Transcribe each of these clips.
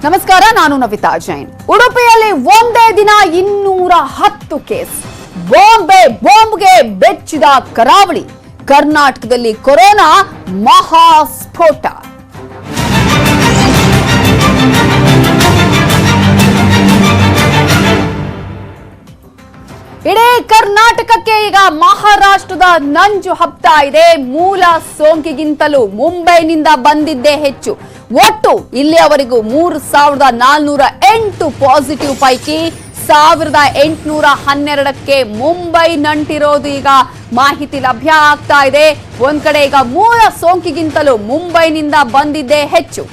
ನಮಸ್ಕಾರ, ನಾನು ನವಿತಾ ಜೈನ್. ಉಡುಪಿಯಲ್ಲಿ ಒಂದೇ ದಿನ 210 ಕೇಸ್. ಬಾಂಬ್ಗೆ ಬೆಚ್ಚಿದ ಕರಾವಳಿ. ಕರ್ನಾಟಕದಲ್ಲಿ ಕೊರೋನಾ ಮಹಾಸ್ಫೋಟ. ಇಡೀ ಕರ್ನಾಟಕಕ್ಕೆ ಈಗ ಮಹಾರಾಷ್ಟ್ರದ ನಂಜು ಹಬ್ತಾ ಇದೆ. ಮೂಲ ಸೋಂಕಿಗಿಂತಲೂ ಮುಂಬೈನಿಂದ ಬಂದಿದ್ದೇ ಹೆಚ್ಚು. ಒಟ್ಟು ಇಲ್ಲಿಯವರೆಗೂ 3408 ಪಾಸಿಟಿವ್ ಪೈಕಿ 1812ಕ್ಕೆ ಮುಂಬೈ ನಂಟಿರೋದು ಈಗ ಮಾಹಿತಿ ಲಭ್ಯ ಆಗ್ತಾ ಇದೆ. ಒಂದ್ ಕಡೆ ಈಗ ಮೂಲ ಸೋಂಕಿಗಿಂತಲೂ ಮುಂಬೈನಿಂದ ಬಂದಿದ್ದೇ ಹೆಚ್ಚು.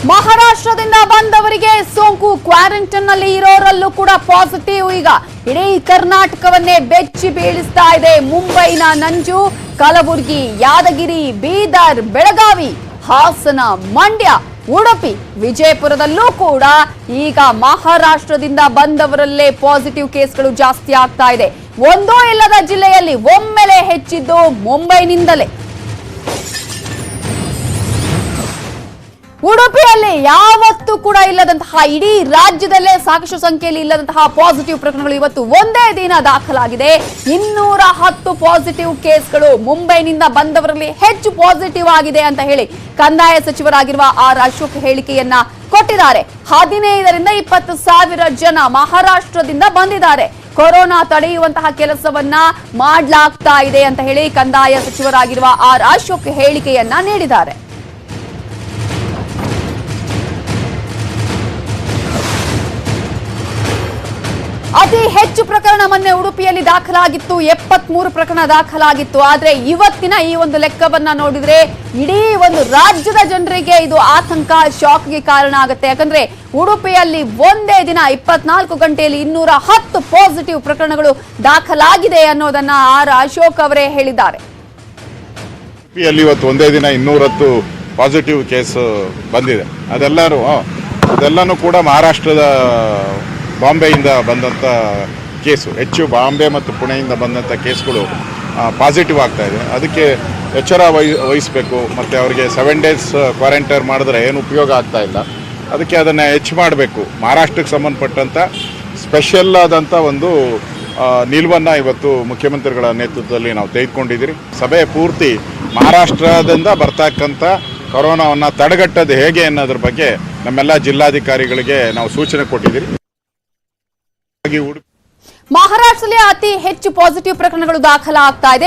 ಮಹಾರಾಷ್ಟ್ರದಿಂದ ಬಂದವರಿಗೆ ಸೋಂಕು. ಕ್ವಾರಂಟೈನ್ ನಲ್ಲಿ ಇರೋರಲ್ಲೂ ಕೂಡ ಪಾಸಿಟಿವ್. ಈಗ ಇಡೀ ಕರ್ನಾಟಕವನ್ನೇ ಬೆಚ್ಚಿ ಬೀಳಿಸ್ತಾ ಇದೆ ಮುಂಬೈನ ನಂಜು. ಕಲಬುರಗಿ, ಯಾದಗಿರಿ, ಬೀದರ್, ಬೆಳಗಾವಿ, ಹಾಸನ, ಮಂಡ್ಯ, ಉಡುಪಿ, ವಿಜಯಪುರದಲ್ಲೂ ಕೂಡ ಈಗ ಮಹಾರಾಷ್ಟ್ರದಿಂದ ಬಂದವರಲ್ಲೇ ಪಾಸಿಟಿವ್ ಕೇಸ್ಗಳು ಜಾಸ್ತಿ ಆಗ್ತಾ ಇದೆ. ಒಂದೂ ಇಲ್ಲದ ಜಿಲ್ಲೆಯಲ್ಲಿ ಒಮ್ಮೆಲೆ ಹೆಚ್ಚಿದ್ದು ಮುಂಬೈನಿಂದಲೇ. ಉಡುಪಿಯಲ್ಲಿ ಯಾವತ್ತೂ ಕೂಡ ಇಲ್ಲದಂತಹ, ಇಡೀ ರಾಜ್ಯದಲ್ಲೇ ಸಾಕಷ್ಟು ಸಂಖ್ಯೆಯಲ್ಲಿ ಇಲ್ಲದಂತಹ ಪಾಸಿಟಿವ್ ಪ್ರಕರಣಗಳು ಇವತ್ತು ಒಂದೇ ದಿನ ದಾಖಲಾಗಿದೆ. 210 ಪಾಸಿಟಿವ್ ಕೇಸ್ಗಳು ಮುಂಬೈನಿಂದ ಬಂದವರಲ್ಲಿ ಹೆಚ್ಚು ಪಾಸಿಟಿವ್ ಆಗಿದೆ ಅಂತ ಹೇಳಿ ಕಂದಾಯ ಸಚಿವರಾಗಿರುವ ಆರ್ ಅಶೋಕ್ ಹೇಳಿಕೆಯನ್ನ ಕೊಟ್ಟಿದ್ದಾರೆ. 15ರಿಂದ 20 ಸಾವಿರ ಜನ ಮಹಾರಾಷ್ಟ್ರದಿಂದ ಬಂದಿದ್ದಾರೆ. ಕೊರೋನಾ ತಡೆಯುವಂತಹ ಕೆಲಸವನ್ನ ಮಾಡಲಾಗ್ತಾ ಇದೆ ಅಂತ ಹೇಳಿ ಕಂದಾಯ ಸಚಿವರಾಗಿರುವ ಆರ್ ಅಶೋಕ್ ಹೇಳಿಕೆಯನ್ನ ನೀಡಿದ್ದಾರೆ. ಅತಿ ಹೆಚ್ಚು ಪ್ರಕರಣ ಮೊನ್ನೆ ಉಡುಪಿಯಲ್ಲಿ ದಾಖಲಾಗಿತ್ತು. 73 ಪ್ರಕರಣ ದಾಖಲಾಗಿತ್ತು. ಆದ್ರೆ ಇವತ್ತಿನ ಈ ಒಂದು ಲೆಕ್ಕವನ್ನ ನೋಡಿದ್ರೆ ಇಡೀ ಒಂದು ರಾಜ್ಯದ ಜನರಿಗೆ ಇದು ಆತಂಕ, ಶಾಕ್ಗೆ ಕಾರಣ ಆಗುತ್ತೆ. ಯಾಕಂದ್ರೆ ಉಡುಪಿಯಲ್ಲಿ ಒಂದೇ ದಿನ 24 ಗಂಟೆಯಲ್ಲಿ 210 ಪಾಸಿಟಿವ್ ಪ್ರಕರಣಗಳು ದಾಖಲಾಗಿದೆ ಅನ್ನೋದನ್ನ ಆರ್ ಅಶೋಕ್ ಅವರೇ ಹೇಳಿದ್ದಾರೆ. ಉಡುಪಿಯಲ್ಲಿ ಇವತ್ತು ಒಂದೇ ದಿನ 210 ಪಾಸಿಟಿವ್ ಕೇಸ್ ಬಂದಿದೆ. ಅದೆಲ್ಲನೂ ಕೂಡ ಮಹಾರಾಷ್ಟ್ರದ ಬಾಂಬೆಯಿಂದ ಬಂದಂಥ ಕೇಸು. ಹೆಚ್ಚು ಬಾಂಬೆ ಮತ್ತು ಪುಣೆಯಿಂದ ಬಂದಂಥ ಕೇಸ್ಗಳು ಪಾಸಿಟಿವ್ ಆಗ್ತಾ ಇದೆ. ಅದಕ್ಕೆ ಎಚ್ಚರ ವಹಿಸಬೇಕು. ಮತ್ತು ಅವರಿಗೆ 7 ಡೇಸ್ ಕ್ವಾರಂಟೈನ್ ಮಾಡಿದ್ರೆ ಏನು ಉಪಯೋಗ ಆಗ್ತಾ ಇಲ್ಲ. ಅದಕ್ಕೆ ಅದನ್ನು ಹೆಚ್ಚು ಮಾಡಬೇಕು. ಮಹಾರಾಷ್ಟ್ರಕ್ಕೆ ಸಂಬಂಧಪಟ್ಟಂಥ ಸ್ಪೆಷಲ್ ಆದಂಥ ಒಂದು ನಿಲುವನ್ನು ಇವತ್ತು ಮುಖ್ಯಮಂತ್ರಿಗಳ ನೇತೃತ್ವದಲ್ಲಿ ನಾವು ತೆಗೆದುಕೊಂಡಿದ್ದೀರಿ. ಸಭೆ ಪೂರ್ತಿ ಮಹಾರಾಷ್ಟ್ರದಿಂದ ಬರ್ತಕ್ಕಂಥ ಕೊರೋನಾವನ್ನು ತಡೆಗಟ್ಟೋದು ಹೇಗೆ ಅನ್ನೋದ್ರ ಬಗ್ಗೆ ನಮ್ಮೆಲ್ಲ ಜಿಲ್ಲಾಧಿಕಾರಿಗಳಿಗೆ ನಾವು ಸೂಚನೆ ಕೊಟ್ಟಿದ್ದೀರಿ. ಮಹಾರಾಷ್ಟ್ರದಲ್ಲಿ ಅತಿ ಹೆಚ್ಚು ಪಾಸಿಟಿವ್ ಪ್ರಕರಣಗಳು ದಾಖಲಾಗ್ತಾ ಇದೆ.